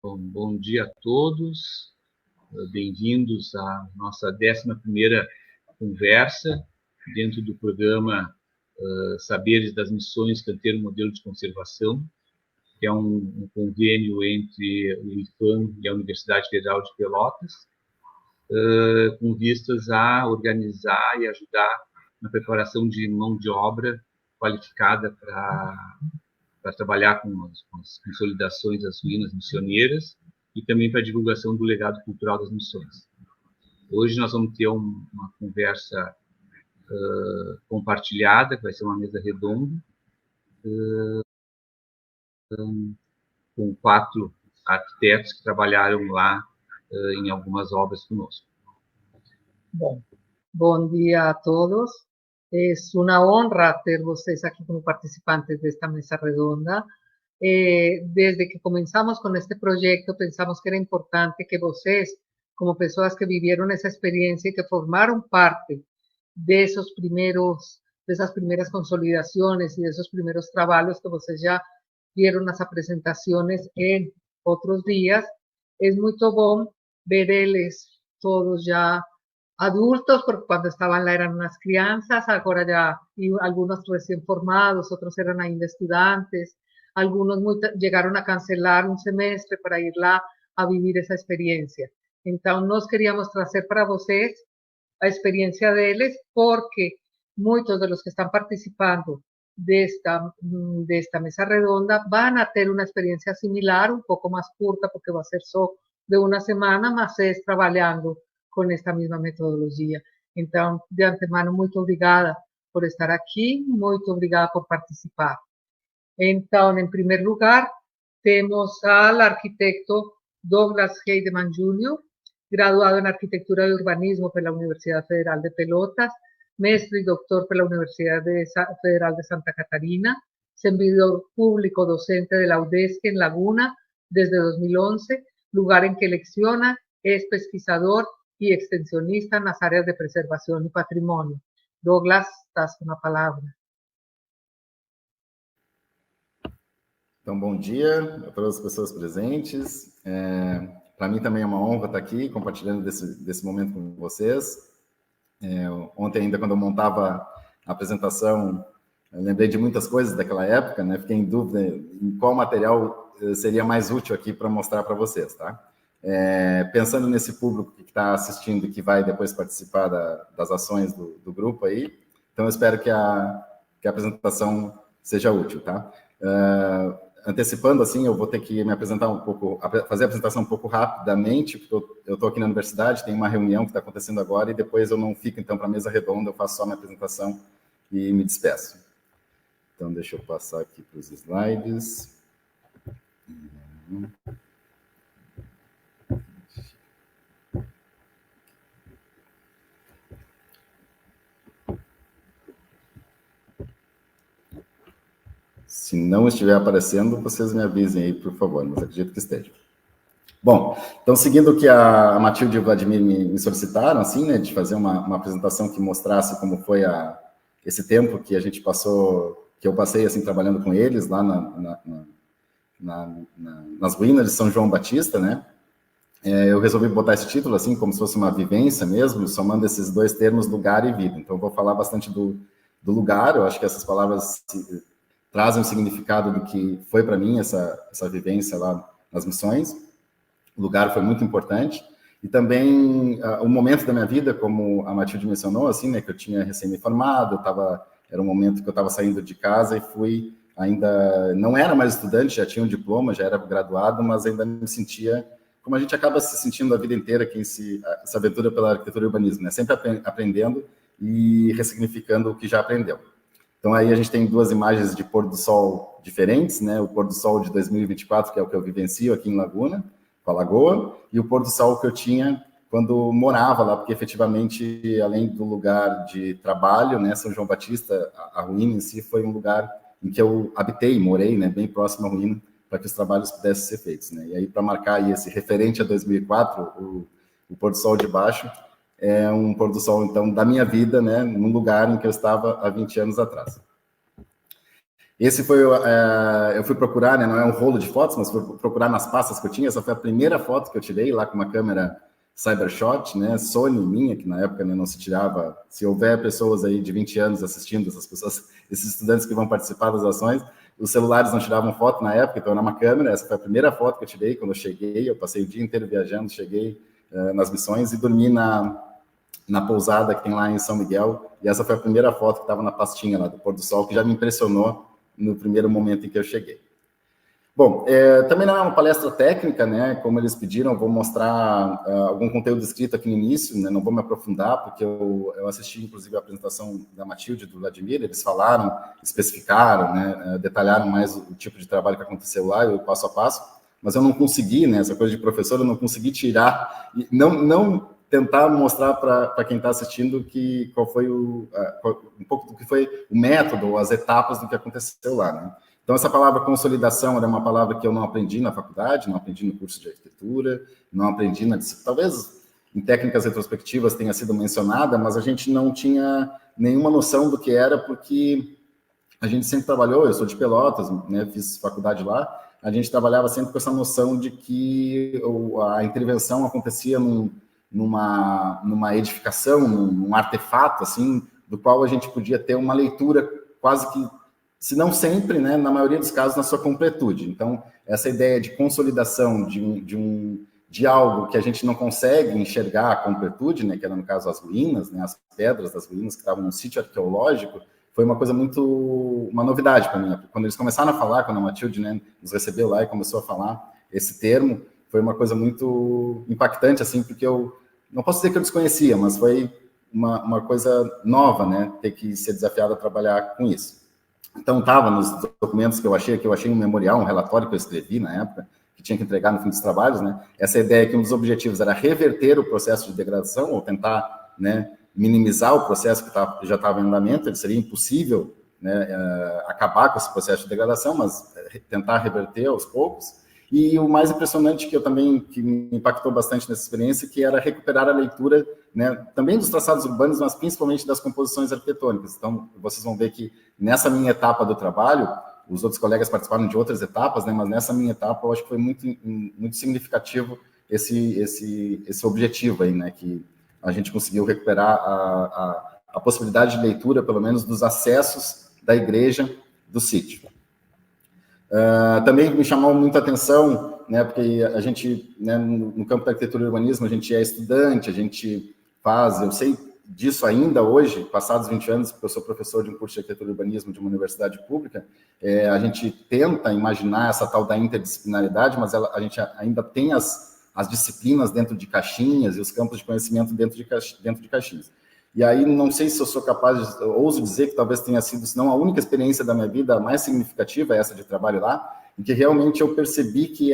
Bom dia a todos, bem-vindos à nossa 11ª conversa dentro do programa Saberes das Missões Canteiro Modelo de Conservação, que é um convênio entre o IFAM e a Universidade Federal de Pelotas, com vistas a organizar e ajudar na preparação de mão de obra qualificada para trabalhar com as consolidações das ruínas missioneiras e também para a divulgação do legado cultural das missões. Hoje nós vamos ter uma conversa compartilhada, que vai ser uma mesa redonda, com 4 arquitetos que trabalharam lá em algumas obras conosco. Bom dia a todos. É uma honra ter vocês aqui como participantes desta mesa redonda. Desde que começamos com este projeto, pensamos que era importante que vocês, como pessoas que viveram essa experiência e que formaram parte dessas primeiras consolidações e desses primeiros trabalhos que vocês já viram nas apresentações em outros dias, é muito bom ver eles todos já adultos, porque cuando estaban lá eran unas crianzas, ahora ya, y algunos recién formados, otros eran ainda estudiantes, algunos llegaron a cancelar un semestre para ir lá a vivir esa experiencia. Entonces, nós queríamos trazer para vocês a experiencia deles, porque muchos de los que están participando de esta mesa redonda van a ter una experiencia similar, un poco más curta, porque va a ser só de una semana, mas es trabajando com esta mesma metodologia. Então, de antemano, muito obrigada por estar aqui, muito obrigada por participar. Então, em primeiro lugar, temos ao arquiteto Douglas Heidemann Jr., graduado em Arquitetura e Urbanismo pela Universidade Federal de Pelotas, mestre e doutor pela Universidade Federal de Santa Catarina, servidor público docente de la UDESC en Laguna desde 2011, lugar en que lecciona, es pesquisador e extensionista nas áreas de preservação e patrimônio. Douglas, estás com a palavra. Então, bom dia a todas as pessoas presentes. Para mim também é uma honra estar aqui compartilhando desse momento com vocês. Ontem ainda, quando eu montava a apresentação, eu lembrei de muitas coisas daquela época, né? Fiquei em dúvida em qual material seria mais útil aqui para mostrar para vocês, tá? Pensando nesse público que está assistindo e que vai depois participar das ações do grupo aí, então eu espero que a apresentação seja útil, tá? Antecipando, assim, eu vou ter que me apresentar um pouco, fazer a apresentação um pouco rapidamente, porque eu estou aqui na universidade, tem uma reunião que está acontecendo agora e depois eu não fico, então, para a mesa redonda, eu faço só a minha apresentação e me despeço. Então, deixa eu passar aqui para os slides. Se não estiver aparecendo, vocês me avisem aí, por favor, mas acredito que esteja. Bom, então, seguindo o que a Matilde e o Vladimir me solicitaram, assim, né, de fazer uma apresentação que mostrasse como foi esse tempo que a gente passou, que eu passei, assim, trabalhando com eles lá nas ruínas de São João Batista, né, eu resolvi botar esse título, assim, como se fosse uma vivência mesmo, somando esses dois termos, lugar e vida. Então, eu vou falar bastante do lugar, eu acho que essas palavras trazem o significado do que foi para mim essa vivência lá nas missões. O lugar foi muito importante. E também o momento da minha vida, como a Matilde mencionou, assim, né, que eu tinha recém me formado, era um momento que eu estava saindo de casa e fui ainda, não era mais estudante, já tinha um diploma, já era graduado, mas ainda me sentia, como a gente acaba se sentindo a vida inteira, quem se aventura pela arquitetura e urbanismo, né, sempre aprendendo e ressignificando o que já aprendeu. Então, aí a gente tem duas imagens de pôr do sol diferentes, né? O pôr do sol de 2024, que é o que eu vivencio aqui em Laguna, com a Lagoa, e o pôr do sol que eu tinha quando morava lá, porque efetivamente, além do lugar de trabalho, né, São João Batista, a ruína em si foi um lugar em que eu habitei, morei, né, bem próximo à ruína, para que os trabalhos pudessem ser feitos, né? E aí, para marcar aí esse referente a 2004, o pôr do sol de baixo, é um pôr do sol, então, da minha vida, né, num lugar em que eu estava há 20 anos atrás. Esse foi, eu fui procurar, né, não é um rolo de fotos, mas fui procurar nas pastas que eu tinha. Essa foi a primeira foto que eu tirei lá com uma câmera Cybershot, né, Sony minha, que na época, né, não se tirava. Se houver pessoas aí de 20 anos assistindo, essas pessoas, esses estudantes que vão participar das ações, os celulares não tiravam foto na época, então era uma câmera. Essa foi a primeira foto que eu tirei quando eu cheguei. Eu passei o dia inteiro viajando, cheguei nas missões e dormi na pousada que tem lá em São Miguel. E essa foi a primeira foto que estava na pastinha lá do pôr do sol, que já me impressionou no primeiro momento em que eu cheguei. Bom, também não é uma palestra técnica, né? Como eles pediram, eu vou mostrar algum conteúdo escrito aqui no início, né? Não vou me aprofundar, porque eu assisti, inclusive, a apresentação da Matilde e do Vladimir. Eles falaram, especificaram, né? Detalharam mais o tipo de trabalho que aconteceu lá, e o passo a passo, mas eu não consegui, né? Essa coisa de professor, eu não consegui tirar, não tentar mostrar para quem está assistindo qual foi um pouco do que foi o método, as etapas do que aconteceu lá, né? Então, essa palavra consolidação era uma palavra que eu não aprendi na faculdade, não aprendi no curso de arquitetura, não aprendi talvez em técnicas retrospectivas tenha sido mencionada, mas a gente não tinha nenhuma noção do que era, porque a gente sempre trabalhou, eu sou de Pelotas, né, fiz faculdade lá, a gente trabalhava sempre com essa noção de que a intervenção acontecia numa edificação, num artefato, assim, do qual a gente podia ter uma leitura quase que, se não sempre, né, na maioria dos casos, na sua completude. Então, essa ideia de consolidação de algo que a gente não consegue enxergar a completude, né, que era, no caso, as ruínas, né, as pedras das ruínas que estavam no sítio arqueológico, foi uma novidade para mim. Quando eles começaram a falar, quando a Matilde, né, nos recebeu lá e começou a falar esse termo, foi uma coisa muito impactante, assim, porque eu não posso dizer que eu desconhecia, mas foi uma coisa nova, né, ter que ser desafiado a trabalhar com isso. Então, estava nos documentos que eu achei um memorial, um relatório que eu escrevi na época, que tinha que entregar no fim dos trabalhos, né, essa ideia que um dos objetivos era reverter o processo de degradação, ou tentar, né, minimizar o processo que já estava em andamento. Seria impossível, né, acabar com esse processo de degradação, mas tentar reverter aos poucos. E o mais impressionante que me impactou bastante nessa experiência, que era recuperar a leitura, né, também dos traçados urbanos, mas principalmente das composições arquitetônicas. Então, vocês vão ver que nessa minha etapa do trabalho, os outros colegas participaram de outras etapas, né, mas nessa minha etapa eu acho que foi muito, muito significativo esse objetivo aí, né, que a gente conseguiu recuperar a possibilidade de leitura, pelo menos, dos acessos da igreja do sítio. Também me chamou muita atenção, né, porque a gente, né, no campo da arquitetura e urbanismo, a gente é estudante, a gente eu sei disso ainda hoje, passados 20 anos, porque eu sou professor de um curso de arquitetura e urbanismo de uma universidade pública, a gente tenta imaginar essa tal da interdisciplinaridade, mas a gente ainda tem as disciplinas dentro de caixinhas e os campos de conhecimento dentro de caixinhas. E aí, não sei se eu sou capaz ouso dizer que talvez tenha sido, se não a única experiência da minha vida mais significativa, essa de trabalho lá, em que realmente eu percebi que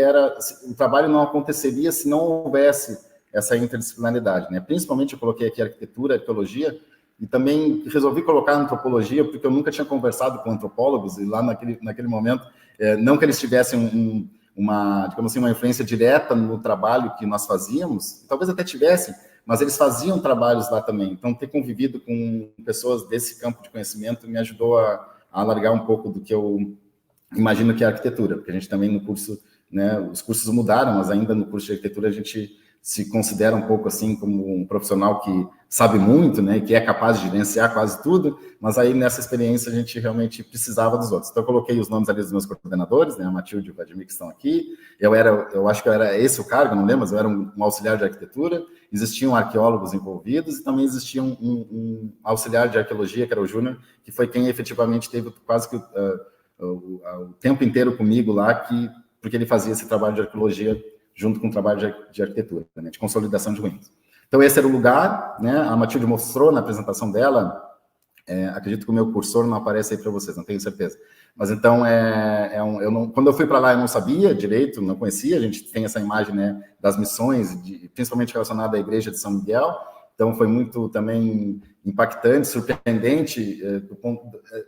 o trabalho não aconteceria se não houvesse essa interdisciplinaridade, né? Principalmente eu coloquei aqui arquitetura, arqueologia, e também resolvi colocar antropologia, porque eu nunca tinha conversado com antropólogos, e lá naquele momento, não que eles tivessem digamos assim, uma influência direta no trabalho que nós fazíamos, talvez até tivessem, mas eles faziam trabalhos lá também. Então, ter convivido com pessoas desse campo de conhecimento me ajudou a alargar um pouco do que eu imagino que é a arquitetura, porque a gente também no curso, né, os cursos mudaram, mas ainda no curso de arquitetura a gente se considera um pouco assim como um profissional que sabe muito, né, que é capaz de gerenciar quase tudo, mas aí nessa experiência a gente realmente precisava dos outros. Então eu coloquei os nomes ali dos meus coordenadores, né, a Matilde e o Vladimir, que estão aqui. Eu acho que eu era esse o cargo, não lembro, mas eu era um auxiliar de arquitetura. Existiam arqueólogos envolvidos e também existia um auxiliar de arqueologia, que era o Júnior, que foi quem efetivamente teve quase que o tempo inteiro comigo lá, porque ele fazia esse trabalho de arqueologia junto com o trabalho de arquitetura, né, de consolidação de ruínas. Então, esse era o lugar, né? A Matilde mostrou na apresentação dela, acredito que o meu cursor não aparece aí para vocês, não tenho certeza. Mas, então, quando eu fui para lá, eu não sabia direito, não conhecia, a gente tem essa imagem, né, das missões, principalmente relacionada à Igreja de São Miguel, então foi muito também impactante, surpreendente,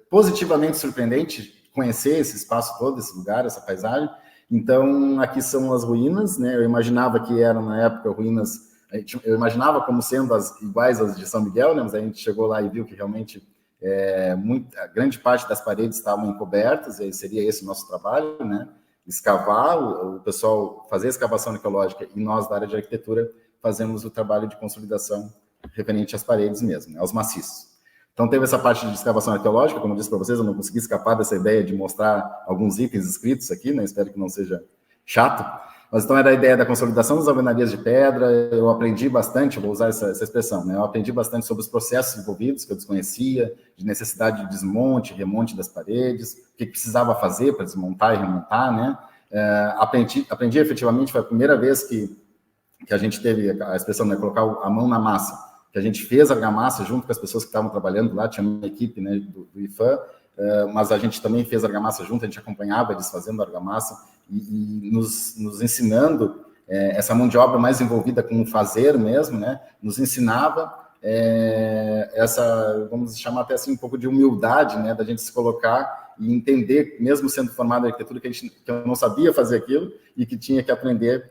positivamente surpreendente conhecer esse espaço todo, esse lugar, essa paisagem. Então, aqui são as ruínas, né? Eu imaginava que eram, na época, ruínas, eu imaginava como sendo iguais às de São Miguel, né? Mas a gente chegou lá e viu que realmente A grande parte das paredes estavam encobertas, e seria esse o nosso trabalho, né? Escavar, o pessoal fazer a escavação arqueológica, e nós da área de arquitetura fazemos o trabalho de consolidação referente às paredes mesmo, né? Aos maciços. Então teve essa parte de escavação arqueológica, como eu disse para vocês, eu não consegui escapar dessa ideia de mostrar alguns itens escritos aqui, né? Espero que não seja chato. Mas então era a ideia da consolidação das alvenarias de pedra. Eu aprendi bastante, eu vou usar essa expressão, né? Eu aprendi bastante sobre os processos envolvidos, que eu desconhecia, de necessidade de desmonte, remonte das paredes, o que precisava fazer para desmontar e remontar, né? Aprendi efetivamente, foi a primeira vez que a gente teve a expressão, né, colocar a mão na massa, que a gente fez a argamassa junto com as pessoas que estavam trabalhando lá, tinha uma equipe, né, do IFAM, mas a gente também fez a argamassa junto, a gente acompanhava eles fazendo a argamassa e nos ensinando, essa mão de obra mais envolvida com o fazer mesmo, né, nos ensinava vamos chamar até assim, um pouco de humildade, né, da gente se colocar e entender, mesmo sendo formado em arquitetura, que eu não sabia fazer aquilo e que tinha que aprender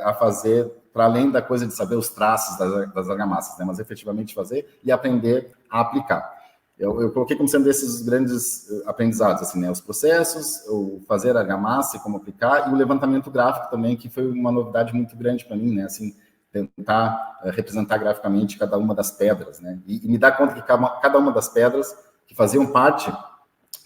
a fazer, para além da coisa de saber os traços das argamassas, né, mas efetivamente fazer e aprender a aplicar. Eu coloquei como sendo esses grandes aprendizados, assim, né, os processos, o fazer a argamassa e como aplicar, e o levantamento gráfico também, que foi uma novidade muito grande para mim, né, assim, tentar representar graficamente cada uma das pedras, né, e me dar conta que cada uma das pedras que faziam parte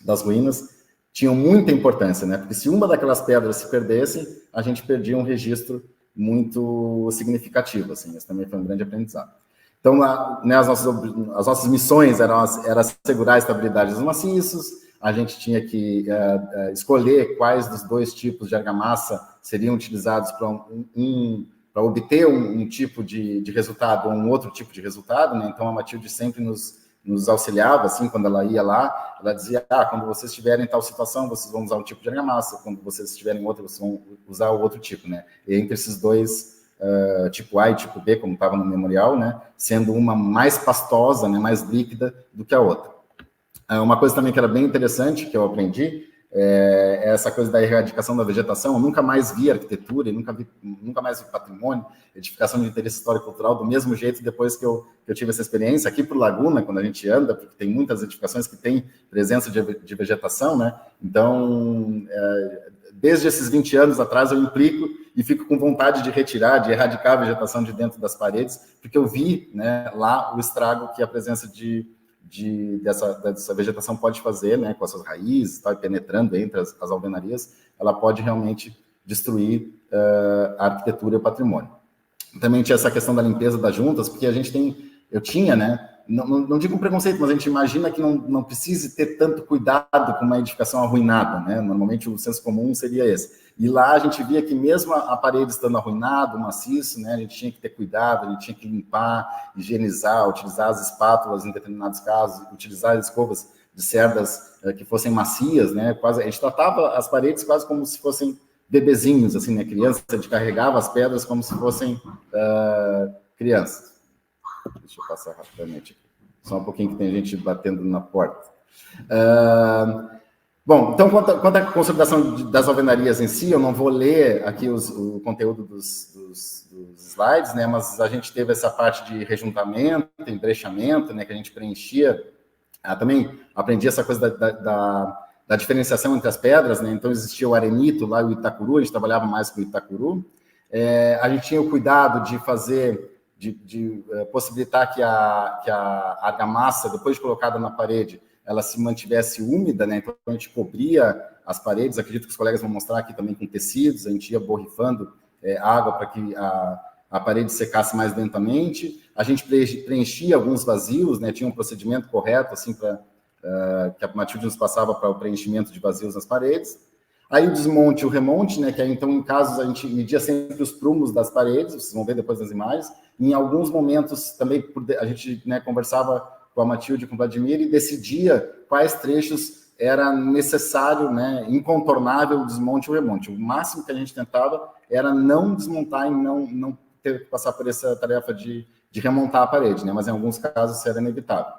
das ruínas tinham muita importância, né, porque se uma daquelas pedras se perdesse, a gente perdia um registro muito significativo, assim, esse também foi um grande aprendizado. Então, né, as nossas missões eram assegurar a estabilidade dos maciços, a gente tinha que escolher quais dos dois tipos de argamassa seriam utilizados para obter um tipo de resultado ou um outro tipo de resultado, né? Então, a Matilde sempre nos auxiliava, assim, quando ela ia lá, ela dizia, quando vocês estiverem em tal situação, vocês vão usar um tipo de argamassa, quando vocês estiverem em outra, vocês vão usar o outro tipo, né? E entre esses dois, tipo A e tipo B, como estava no memorial, né, sendo uma mais pastosa, né, mais líquida do que a outra. Uma coisa também que era bem interessante, que eu aprendi, é essa coisa da erradicação da vegetação. Eu nunca mais vi arquitetura, nunca mais vi patrimônio, edificação de interesse histórico e cultural, do mesmo jeito depois que eu tive essa experiência aqui por Laguna, quando a gente anda, porque tem muitas edificações que têm presença de vegetação, né, então, desde esses 20 anos atrás, eu implico e fico com vontade de retirar, de erradicar a vegetação de dentro das paredes, porque eu vi, né, lá o estrago que a presença dessa vegetação pode fazer, né, com as suas raízes, tá, penetrando entre as alvenarias, ela pode realmente destruir a arquitetura e o patrimônio. Também tinha essa questão da limpeza das juntas, porque eu tinha, né, não digo um preconceito, mas a gente imagina que não precise ter tanto cuidado com uma edificação arruinada, né? Normalmente o senso comum seria esse. E lá a gente via que mesmo a parede estando arruinada, o maciço, né, a gente tinha que ter cuidado, a gente tinha que limpar, higienizar, utilizar as espátulas em determinados casos, utilizar as escovas de cerdas que fossem macias, né? Quase, a gente tratava as paredes quase como se fossem bebezinhos, assim, né? Criança, a gente carregava as pedras como se fossem crianças. Deixa eu passar rapidamente aqui. Só um pouquinho que tem gente batendo na porta. Bom, então, quanto à consolidação das alvenarias em si, eu não vou ler aqui o conteúdo dos slides, né, mas a gente teve essa parte de rejuntamento, embrechamento, né, que a gente preenchia. Também aprendi essa coisa da diferenciação entre as pedras, né, então existia o arenito lá e o itacuru, a gente trabalhava mais com o itacuru. A gente tinha o cuidado de fazer... De possibilitar que a argamassa, depois de colocada na parede, ela se mantivesse úmida, né? Então a gente cobria as paredes, acredito que os colegas vão mostrar aqui também com tecidos, a gente ia borrifando água para que a parede secasse mais lentamente, a gente preenchia alguns vazios, né? Tinha um procedimento correto, assim, que a Matilde nos passava para o preenchimento de vazios nas paredes. Aí o desmonte e o remonte, né, que aí, então, em casos, a gente media sempre os prumos das paredes, vocês vão ver depois nas imagens. Em alguns momentos, também, a gente, né, conversava com a Matilde e com o Vladimir e decidia quais trechos era necessário, né, incontornável o desmonte e o remonte. O máximo que a gente tentava era não desmontar e não ter que passar por essa tarefa de remontar a parede, né, mas em alguns casos isso era inevitável.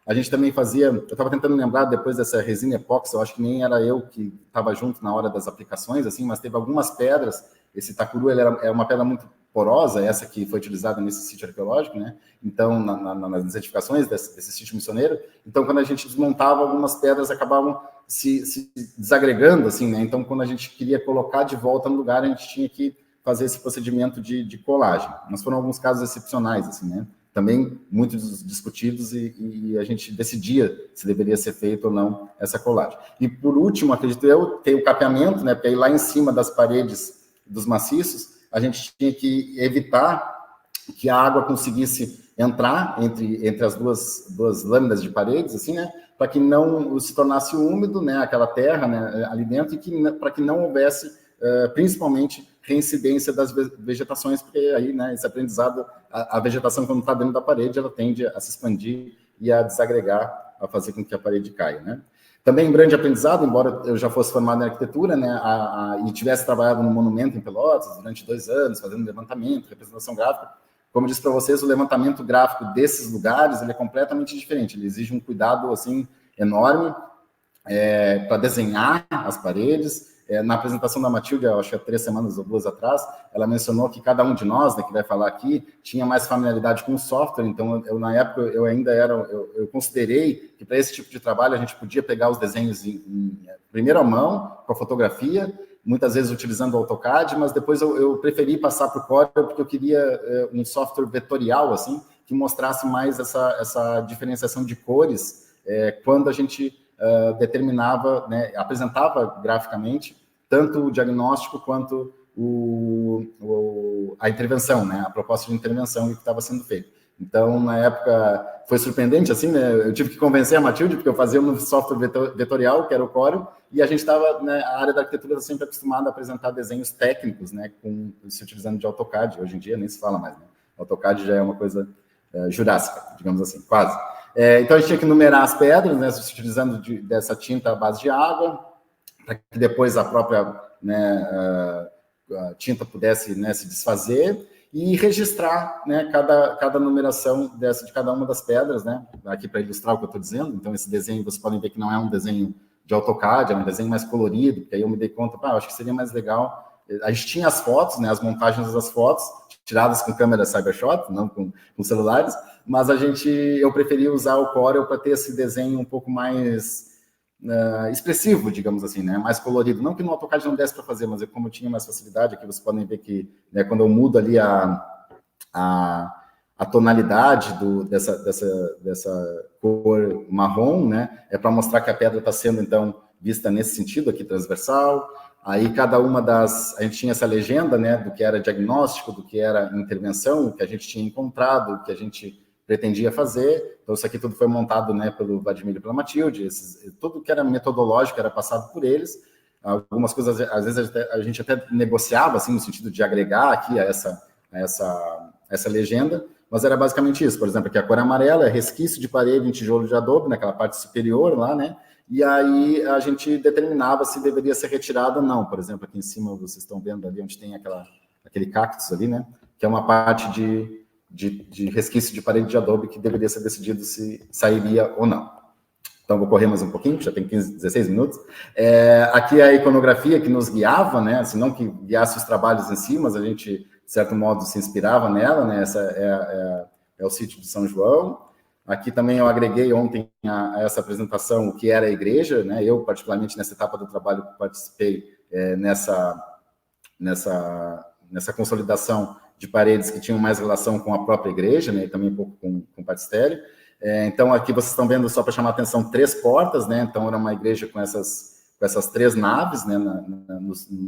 A gente também fazia, eu estava tentando lembrar depois dessa resina epóxi, eu acho que nem era eu que estava junto na hora das aplicações, assim, mas teve algumas pedras. Esse Itacuru, ele é uma pedra muito porosa, essa que foi utilizada nesse sítio arqueológico, né? Então, nas edificações desse sítio missioneiro. Então, quando a gente desmontava, algumas pedras acabavam se desagregando, assim, né? Então, quando a gente queria colocar de volta no lugar, a gente tinha que fazer esse procedimento de colagem. Mas foram alguns casos excepcionais, assim, né? Também muito discutidos e a gente decidia se deveria ser feito ou não essa colagem. E, por último, acredito eu, tem o capeamento, né? Porque aí lá em cima das paredes dos maciços, a gente tinha que evitar que a água conseguisse entrar entre as duas lâminas de paredes, assim, né? Para que não se tornasse úmido, né? Aquela terra, né? Ali dentro, e para que não houvesse, principalmente, reincidência das vegetações, porque aí, né, esse aprendizado, a vegetação, quando está dentro da parede, ela tende a se expandir e a desagregar, a fazer com que a parede caia, né? Também um grande aprendizado, embora eu já fosse formado em arquitetura, né, e tivesse trabalhado no Monumento em Pelotas durante 2 anos, fazendo levantamento, representação gráfica, como eu disse para vocês, o levantamento gráfico desses lugares, ele é completamente diferente, ele exige um cuidado, assim, enorme, para desenhar as paredes. Na apresentação da Matilde, acho que há 3 semanas ou 2 atrás, ela mencionou que cada um de nós, né, que vai falar aqui, tinha mais familiaridade com o software. Então, na época, eu considerei que para esse tipo de trabalho a gente podia pegar os desenhos em primeira mão, com a fotografia, muitas vezes utilizando o AutoCAD, mas depois eu preferi passar para o Corel, porque eu queria um software vetorial, assim, que mostrasse mais essa diferenciação de cores quando a gente determinava, né, apresentava graficamente tanto o diagnóstico quanto a intervenção, né, a proposta de intervenção que estava sendo feita. Então, na época, foi surpreendente, assim, né, eu tive que convencer a Matilde, porque eu fazia um software vetorial, que era o Corel, e a gente estava, né, a área da arquitetura sempre acostumada a apresentar desenhos técnicos, né, se utilizando de AutoCAD. Hoje em dia nem se fala mais, né, AutoCAD já é uma coisa jurássica, digamos assim, quase. Então, a gente tinha que numerar as pedras, né, utilizando dessa tinta à base de água, para que depois a própria, né, a tinta pudesse, né, se desfazer, e registrar, né, cada numeração de cada uma das pedras, né, aqui para ilustrar o que eu estou dizendo. Então, esse desenho, vocês podem ver que não é um desenho de AutoCAD, é um desenho mais colorido, porque aí eu me dei conta, acho que seria mais legal. A gente tinha as fotos, né, as montagens das fotos, tiradas com câmera Cybershot, não com celulares, mas eu preferi usar o Corel para ter esse desenho um pouco mais expressivo, digamos assim, né, mais colorido. Não que no AutoCAD não desse para fazer, mas como eu tinha mais facilidade, aqui vocês podem ver que, né, quando eu mudo ali a tonalidade dessa cor marrom, né, é para mostrar que a pedra está sendo, então, vista nesse sentido aqui, transversal. Aí cada uma a gente tinha essa legenda, né, do que era diagnóstico, do que era intervenção, o que a gente tinha encontrado, o que a gente pretendia fazer. Então, isso aqui tudo foi montado, né, pelo Vladimir e pela Matilde. Tudo que era metodológico era passado por eles. Algumas coisas, às vezes, a gente até negociava, assim, no sentido de agregar aqui a essa legenda, mas era basicamente isso. Por exemplo, aqui a cor amarela é resquício de parede em tijolo de adobe, naquela parte superior lá, né? E aí a gente determinava se deveria ser retirado ou não. Por exemplo, aqui em cima, vocês estão vendo ali onde tem aquele cactus ali, né? Que é uma parte de resquício de parede de adobe que deveria ser decidido se sairia ou não. Então, vou correr mais um pouquinho, já tem 16 minutos. Aqui é a iconografia que nos guiava, né? Se não que guiasse os trabalhos em si, mas a gente, de certo modo, se inspirava nela, né? Essa é o sítio de São João. Aqui também eu agreguei ontem a essa apresentação o que era a igreja, né? Eu, particularmente, nessa etapa do trabalho, participei nessa consolidação de paredes que tinham mais relação com a própria igreja, né? E também um pouco com o batistério. Então, aqui vocês estão vendo, só para chamar a atenção, 3 portas, né? Então, era uma igreja com essas 3 naves, né?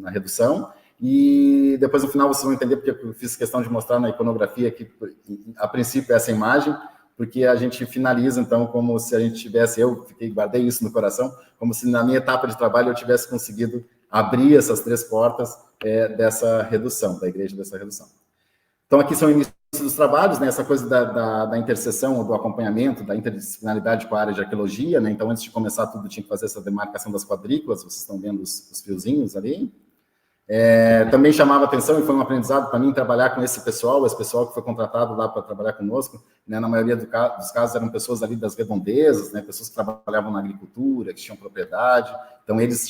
Na redução. E depois, no final, vocês vão entender porque eu fiz questão de mostrar na iconografia que, a princípio, essa imagem, porque a gente finaliza, então, como se a gente tivesse, guardei isso no coração, como se na minha etapa de trabalho eu tivesse conseguido abrir essas 3 portas dessa redução, da igreja dessa redução. Então, aqui são o início dos trabalhos, né, essa coisa da interseção, do acompanhamento, da interdisciplinaridade com a área de arqueologia, né, então, antes de começar tudo, tinha que fazer essa demarcação das quadrículas, vocês estão vendo os fiozinhos ali. Também chamava atenção, e foi um aprendizado para mim trabalhar com esse pessoal que foi contratado lá para trabalhar conosco, né, na maioria dos casos eram pessoas ali das redondezas, né, pessoas que trabalhavam na agricultura, que tinham propriedade, então eles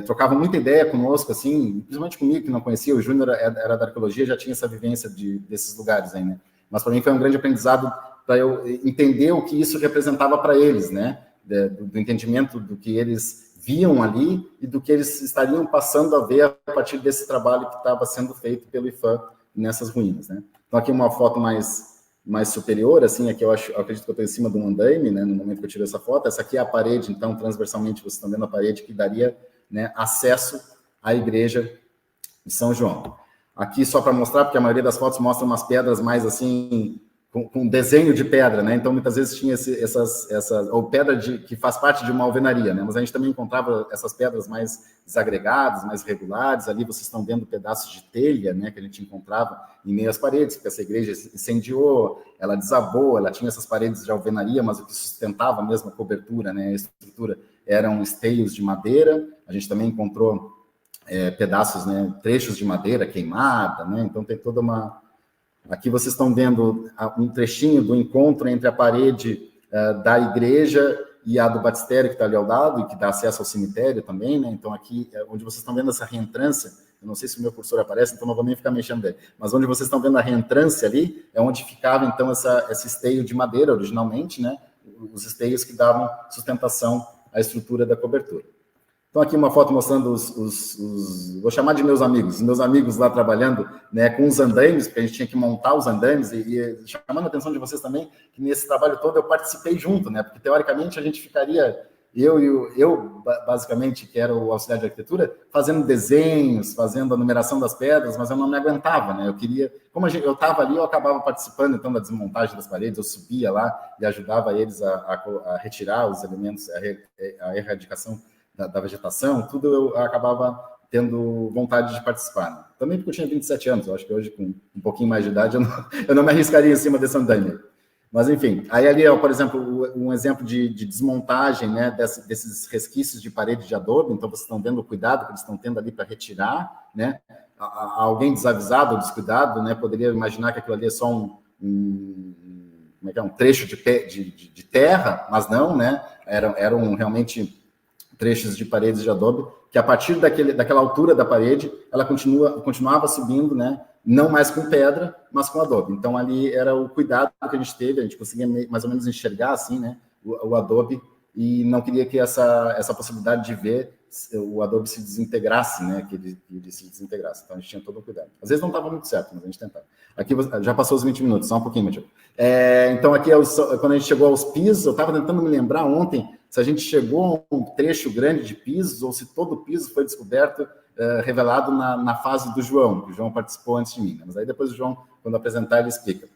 trocavam muita ideia conosco, assim, principalmente comigo, que não conhecia, o Júnior era da arqueologia, já tinha essa vivência desses lugares aí, né, mas para mim foi um grande aprendizado para eu entender o que isso representava para eles, né, do entendimento do que eles viam ali e do que eles estariam passando a ver a partir desse trabalho que estava sendo feito pelo IPHAN nessas ruínas, né. Então aqui uma foto mais superior, assim, aqui eu acredito que eu estou em cima de um andaime, né, no momento que eu tirei essa foto. Essa aqui é a parede, então, transversalmente, vocês estão vendo a parede que daria, né, acesso à igreja de São João. Aqui, só para mostrar, porque a maioria das fotos mostra umas pedras mais, assim, com desenho de pedra, né, então, muitas vezes tinha ou pedra que faz parte de uma alvenaria, né, mas a gente também encontrava essas pedras mais desagregadas, mais regulares. Ali vocês estão vendo pedaços de telha, né, que a gente encontrava em meio às paredes, porque essa igreja incendiou, ela desabou, ela tinha essas paredes de alvenaria, mas o que sustentava mesmo a cobertura, né, a estrutura, eram esteios de madeira. A gente também encontrou pedaços, né, trechos de madeira queimada, né, então tem toda uma... Aqui vocês estão vendo um trechinho do encontro entre a parede da igreja e a do batistério, que está ali ao lado, e que dá acesso ao cemitério também, né? Então, aqui, onde vocês estão vendo essa reentrância, eu não sei se o meu cursor aparece, então não vou nem ficar mexendo dele, mas onde vocês estão vendo a reentrância ali, é onde ficava, então, esse esteio de madeira, originalmente, né? Os esteios que davam sustentação à estrutura da cobertura. Então, aqui uma foto mostrando vou chamar de meus amigos lá trabalhando, né, com os andaimes, porque a gente tinha que montar os andaimes, e chamando a atenção de vocês também, que nesse trabalho todo eu participei junto, né, porque teoricamente a gente ficaria, eu basicamente, que era o auxiliar de arquitetura, fazendo desenhos, fazendo a numeração das pedras, mas eu não me aguentava, né, eu queria, como eu estava ali, eu acabava participando, então, da desmontagem das paredes, eu subia lá e ajudava eles a retirar os elementos, a erradicação da vegetação, tudo eu acabava tendo vontade de participar. Né? Também porque eu tinha 27 anos, eu acho que hoje, com um pouquinho mais de idade, eu não me arriscaria em cima desse andaime. Mas, enfim, aí ali, por exemplo, um exemplo de desmontagem, né, desses resquícios de parede de adobe. Então, vocês estão vendo o cuidado que eles estão tendo ali para retirar, né? Alguém desavisado ou descuidado, né, poderia imaginar que aquilo ali é só um trecho de terra, mas não, né? Eram realmente trechos de paredes de adobe, que a partir daquela altura da parede, ela continuava subindo, né? Não mais com pedra, mas com adobe. Então, ali era o cuidado que a gente teve, a gente conseguia mais ou menos enxergar, assim, né? O adobe, e não queria que essa possibilidade de ver o adobe se desintegrasse, né? Que ele se desintegrasse. Então, a gente tinha todo o cuidado. Às vezes não estava muito certo, mas a gente tentava. Aqui já passou os 20 minutos, só um pouquinho, Matheus. Então, aqui, quando a gente chegou aos pisos, eu estava tentando me lembrar ontem se a gente chegou a um trecho grande de pisos, ou se todo o piso foi descoberto, revelado na fase do João, que o João participou antes de mim. Né? Mas aí depois o João, quando apresentar, ele explica.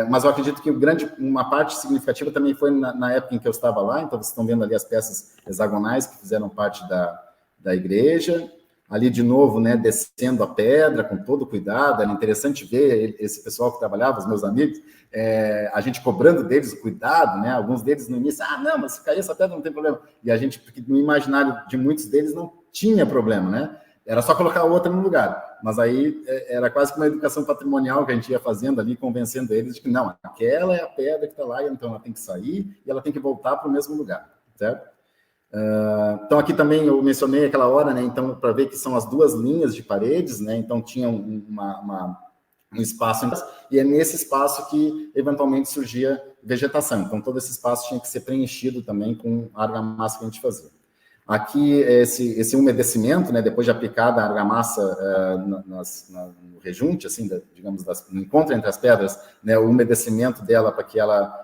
Mas eu acredito que uma parte significativa também foi na época em que eu estava lá. Então, vocês estão vendo ali as peças hexagonais que fizeram parte da igreja. Ali, de novo, né, descendo a pedra com todo cuidado. Era interessante ver esse pessoal que trabalhava, os meus amigos, a gente cobrando deles o cuidado, né? Alguns deles no início, não, mas se cair essa pedra não tem problema. E a gente, porque no imaginário de muitos deles não tinha problema, né? Era só colocar outra no lugar. Mas aí era quase que uma educação patrimonial que a gente ia fazendo ali, convencendo eles de que não, aquela é a pedra que está lá, então ela tem que sair e ela tem que voltar para o mesmo lugar, certo? Então, aqui também eu mencionei aquela hora, né? Então, para ver que são as duas linhas de paredes, né? Então, tinha um espaço, e é nesse espaço que, eventualmente, surgia vegetação. Então, todo esse espaço tinha que ser preenchido também com a argamassa que a gente fazia. Aqui, esse umedecimento, né? Depois de aplicada a argamassa no rejunte, assim, digamos, no encontro entre as pedras, né? O umedecimento dela para que ela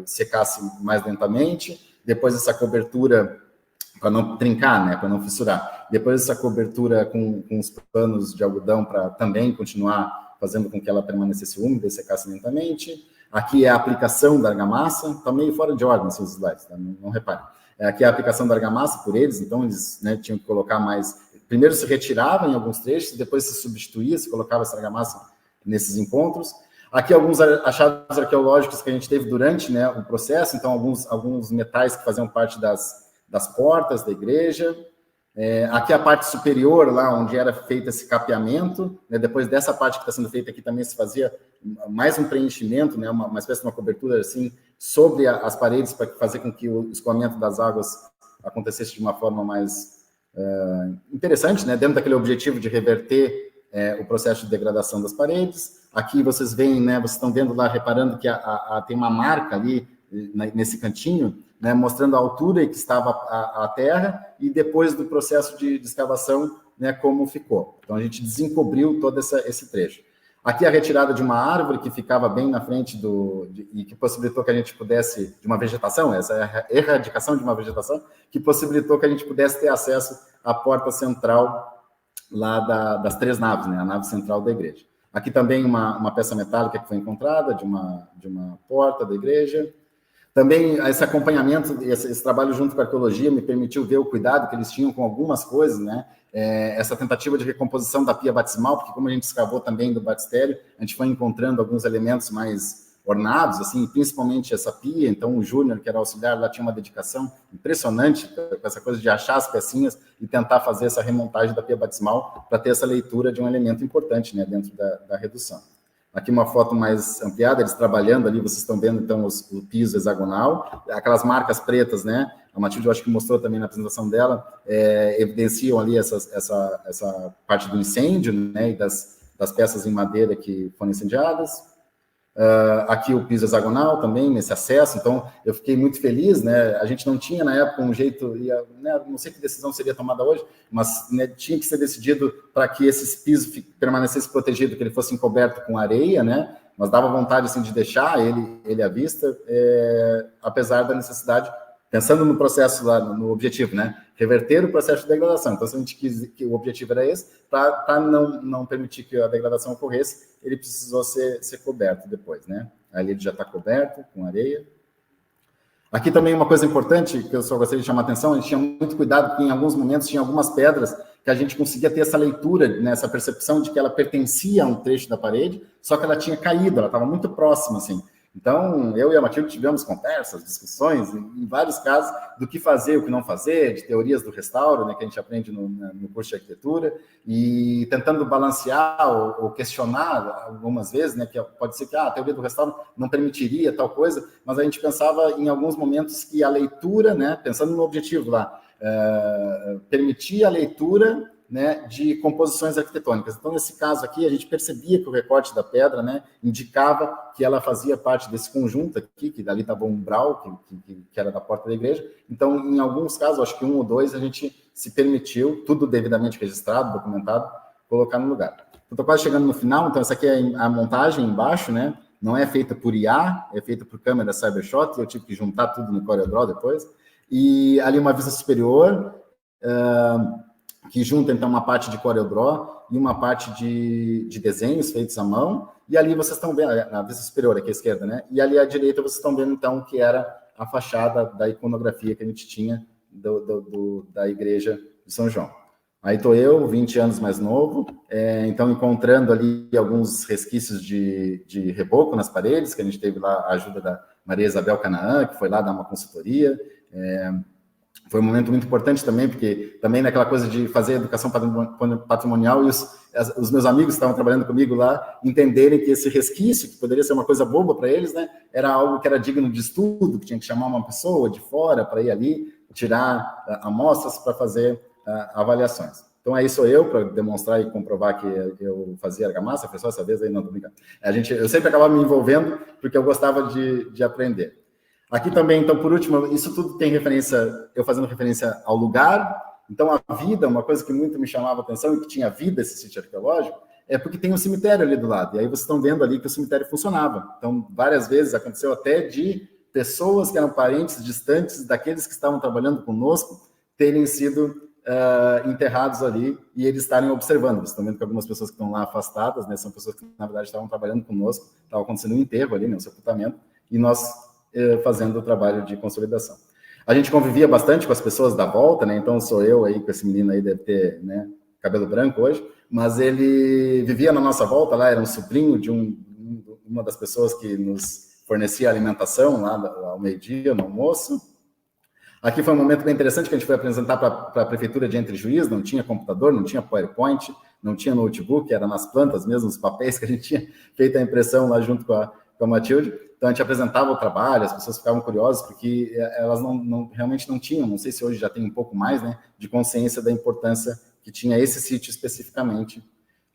secasse mais lentamente. Depois essa cobertura, para não trincar, né, para não fissurar. Depois essa cobertura com os panos de algodão para também continuar fazendo com que ela permanecesse úmida e secasse lentamente. Aqui é a aplicação da argamassa, está meio fora de ordem esses slides, tá? Não reparem. Aqui é a aplicação da argamassa por eles, então eles, né, tinham que colocar mais... Primeiro se retirava em alguns trechos, depois se substituía, se colocava essa argamassa nesses encontros. Aqui alguns achados arqueológicos que a gente teve durante, né, o processo, então alguns metais que faziam parte das portas da igreja. Aqui a parte superior, lá onde era feito esse capeamento, né, depois dessa parte que está sendo feita aqui também se fazia mais um preenchimento, né, uma espécie de uma cobertura assim, sobre as paredes para fazer com que o escoamento das águas acontecesse de uma forma mais interessante, né, dentro daquele objetivo de reverter o processo de degradação das paredes. Aqui vocês veem, né, vocês estão vendo lá, reparando que tem uma marca ali nesse cantinho, né, mostrando a altura em que estava a terra e depois do processo de escavação, né, como ficou. Então, a gente desencobriu todo esse trecho. Aqui a retirada de uma árvore que ficava bem na frente e que possibilitou que a gente pudesse, de uma vegetação, essa é a erradicação de uma vegetação, que possibilitou que a gente pudesse ter acesso à porta central lá das 3 naves, né, a nave central da igreja. Aqui também uma peça metálica que foi encontrada de uma porta da igreja. Também esse acompanhamento, esse trabalho junto com a arqueologia me permitiu ver o cuidado que eles tinham com algumas coisas, né? Essa tentativa de recomposição da pia batismal, porque como a gente escavou também do batistério, a gente foi encontrando alguns elementos mais ornados, assim, principalmente essa pia. Então o Júnior, que era auxiliar, lá tinha uma dedicação impressionante com essa coisa de achar as pecinhas e tentar fazer essa remontagem da pia batismal para ter essa leitura de um elemento importante, né, dentro da redução. Aqui uma foto mais ampliada, eles trabalhando ali, vocês estão vendo, então, o piso hexagonal, aquelas marcas pretas, né? A Matilde, eu acho que mostrou também na apresentação dela, evidenciam ali essa parte do incêndio, né? E das peças em madeira que foram incendiadas. Aqui o piso hexagonal também, nesse acesso, então eu fiquei muito feliz, né? A gente não tinha na época um jeito, né, não sei que decisão seria tomada hoje, mas, né, tinha que ser decidido para que esses pisos permanecessem protegidos, que ele fosse encoberto com areia, né? Mas dava vontade assim, de deixar ele à vista, apesar da necessidade, pensando no processo lá, no objetivo, né? Reverter o processo de degradação. Então, se a gente quis que o objetivo era esse, para não permitir que a degradação ocorresse, ele precisou ser coberto depois, né? Ali ele já está coberto com areia. Aqui também uma coisa importante que eu só gostaria de chamar a atenção, a gente tinha muito cuidado porque em alguns momentos tinha algumas pedras que a gente conseguia ter essa leitura, né, essa percepção de que ela pertencia a um trecho da parede, só que ela tinha caído, ela estava muito próxima, assim. Então, eu e a Matilde tivemos conversas, discussões, em vários casos, do que fazer, o que não fazer, de teorias do restauro, né, que a gente aprende no curso de arquitetura, e tentando balancear ou questionar algumas vezes, né, que pode ser que a teoria do restauro não permitiria tal coisa, mas a gente pensava em alguns momentos que a leitura, né, pensando no objetivo lá, permitia a leitura, né, de composições arquitetônicas. Então, nesse caso aqui, a gente percebia que o recorte da pedra, né, indicava que ela fazia parte desse conjunto aqui, que dali estava o umbral, que era da porta da igreja. Então, em alguns casos, acho que 1 ou 2, a gente se permitiu, tudo devidamente registrado, documentado, colocar no lugar. Estou quase chegando no final, então essa aqui é a montagem embaixo, né, não é feita por IA, é feita por câmera Cybershot, eu tive que juntar tudo no CorelDRAW depois. E ali uma vista superior, que junta, então, uma parte de CorelDRAW e uma parte de desenhos feitos à mão, e ali vocês estão vendo, a vista superior aqui à esquerda, né? E ali à direita vocês estão vendo, então, que era a fachada da iconografia que a gente tinha da igreja de São João. Aí estou eu, 20 anos mais novo, então encontrando ali alguns resquícios de reboco nas paredes, que a gente teve lá a ajuda da Maria Isabel Canaã, que foi lá dar uma consultoria. Foi um momento muito importante também, porque também naquela coisa de fazer educação patrimonial, e os meus amigos que estavam trabalhando comigo lá entenderem que esse resquício, que poderia ser uma coisa boba para eles, né, era algo que era digno de estudo, que tinha que chamar uma pessoa de fora para ir ali, tirar amostras para fazer avaliações. Então aí sou eu para demonstrar e comprovar que eu fazia argamassa, foi só essa vez aí, não, tô brincando. Eu sempre acabava me envolvendo porque eu gostava de aprender. Aqui também, então, por último, isso tudo tem referência, eu fazendo referência ao lugar. Então, a vida, uma coisa que muito me chamava a atenção e que tinha vida esse sítio arqueológico, é porque tem um cemitério ali do lado. E aí vocês estão vendo ali que o cemitério funcionava. Então, várias vezes aconteceu até de pessoas que eram parentes distantes daqueles que estavam trabalhando conosco terem sido enterrados ali e eles estarem observando. Vocês estão vendo que algumas pessoas que estão lá afastadas, né, são pessoas que, na verdade, estavam trabalhando conosco, estava acontecendo um enterro ali, né, um sepultamento, e nós fazendo o trabalho de consolidação. A gente convivia bastante com as pessoas da volta, né? Então sou eu aí, com esse menino aí, deve ter, né, cabelo branco hoje, mas ele vivia na nossa volta lá, era um sobrinho de uma das pessoas que nos fornecia alimentação lá ao meio-dia, no almoço. Aqui foi um momento bem interessante que a gente foi apresentar para a Prefeitura de Entre Juízes, não tinha computador, não tinha PowerPoint, não tinha notebook, era nas plantas mesmo, os papéis que a gente tinha feito a impressão lá junto com a Matilde. Então, a gente apresentava o trabalho, as pessoas ficavam curiosas, porque elas realmente não tinham, não sei se hoje já tem um pouco mais, né, de consciência da importância que tinha esse sítio especificamente,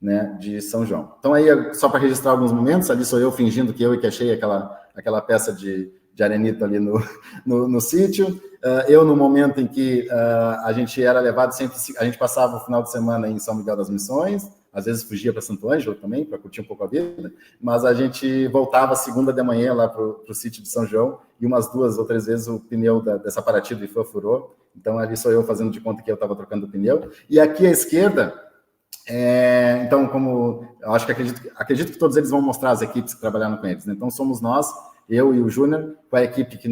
né, de São João. Então, aí, só para registrar alguns momentos, ali sou eu fingindo que eu que achei aquela peça de arenito ali no sítio. Eu, no momento em que a gente era levado sempre, a gente passava o final de semana em São Miguel das Missões, às vezes fugia para Santo Ângelo também, para curtir um pouco a vida, mas a gente voltava segunda de manhã lá para o sítio de São João, e umas 2 ou 3 vezes o pneu dessa Paraty do IFAM furou, então ali sou eu fazendo de conta que eu estava trocando o pneu. E aqui à esquerda, então, como eu acho que acredito que todos eles vão mostrar as equipes que trabalharam com eles, né? Então somos nós, eu e o Júnior, com a equipe que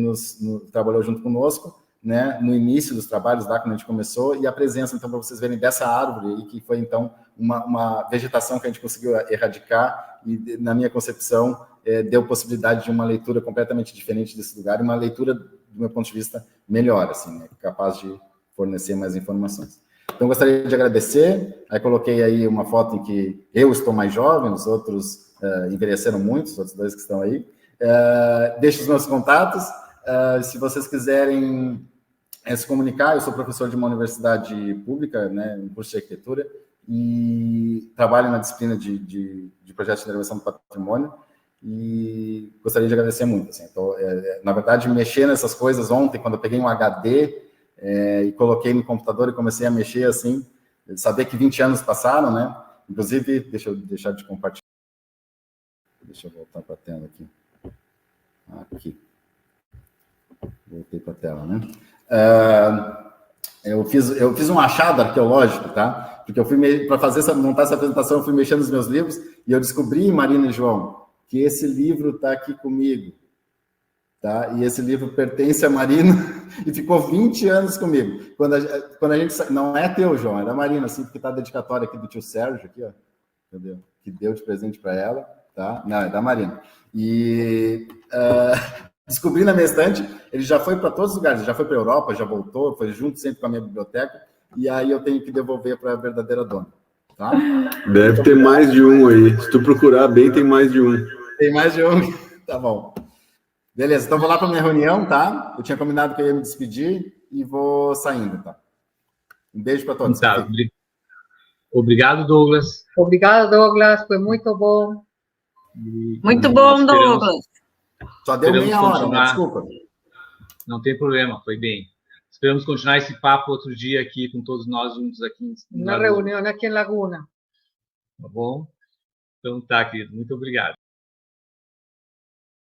trabalhou junto conosco, né, no início dos trabalhos, lá quando a gente começou, e a presença, então, para vocês verem, dessa árvore aí, que foi, então, uma vegetação que a gente conseguiu erradicar, e, na minha concepção, deu possibilidade de uma leitura completamente diferente desse lugar, e uma leitura, do meu ponto de vista, melhor, assim, né, capaz de fornecer mais informações. Então, gostaria de agradecer. Aí coloquei aí uma foto em que eu estou mais jovem, os outros envelheceram muito, os outros 2 que estão aí. Deixo os meus contatos. Se vocês quiserem se comunicar, eu sou professor de uma universidade pública, né, um curso de arquitetura, e trabalho na disciplina de projetos de intervenção do patrimônio, e gostaria de agradecer muito. Assim. Então, na verdade, mexer nessas coisas ontem, quando eu peguei um HD e coloquei no computador e comecei a mexer, assim, saber que 20 anos passaram, né? Inclusive, deixa eu deixar de compartilhar. Deixa eu voltar para a tela aqui. Aqui. Voltei para a tela, né? Eu fiz um achado arqueológico, tá? Porque eu fui para montar essa apresentação, eu fui mexendo nos meus livros e eu descobri, Marina e João, que esse livro está aqui comigo, tá? E esse livro pertence a Marina e ficou 20 anos comigo. Quando a gente não é teu, João, é da Marina, assim, porque está a dedicatória aqui do tio Sérgio, aqui, ó, entendeu? Que deu de presente para ela, tá? Não, é da Marina. E descobri na minha estante, ele já foi para todos os lugares, já foi para a Europa, já voltou, foi junto sempre com a minha biblioteca, e aí eu tenho que devolver para a verdadeira dona, tá? Deve ter mais de um aí, se tu procurar bem, tem mais de um. Tem mais de um, tá bom. Beleza, então vou lá para minha reunião, tá? Eu tinha combinado que eu ia me despedir e vou saindo, tá? Um beijo para todos. Tá, obrigado, Douglas. Obrigado, Douglas, foi muito bom. Muito bom, Douglas. Só deu meia hora, né? Desculpa. Não tem problema, foi bem. Esperamos continuar esse papo outro dia aqui com todos nós juntos aqui. Uma reunião aqui em Laguna. Tá bom? Então tá, querido. Muito obrigado.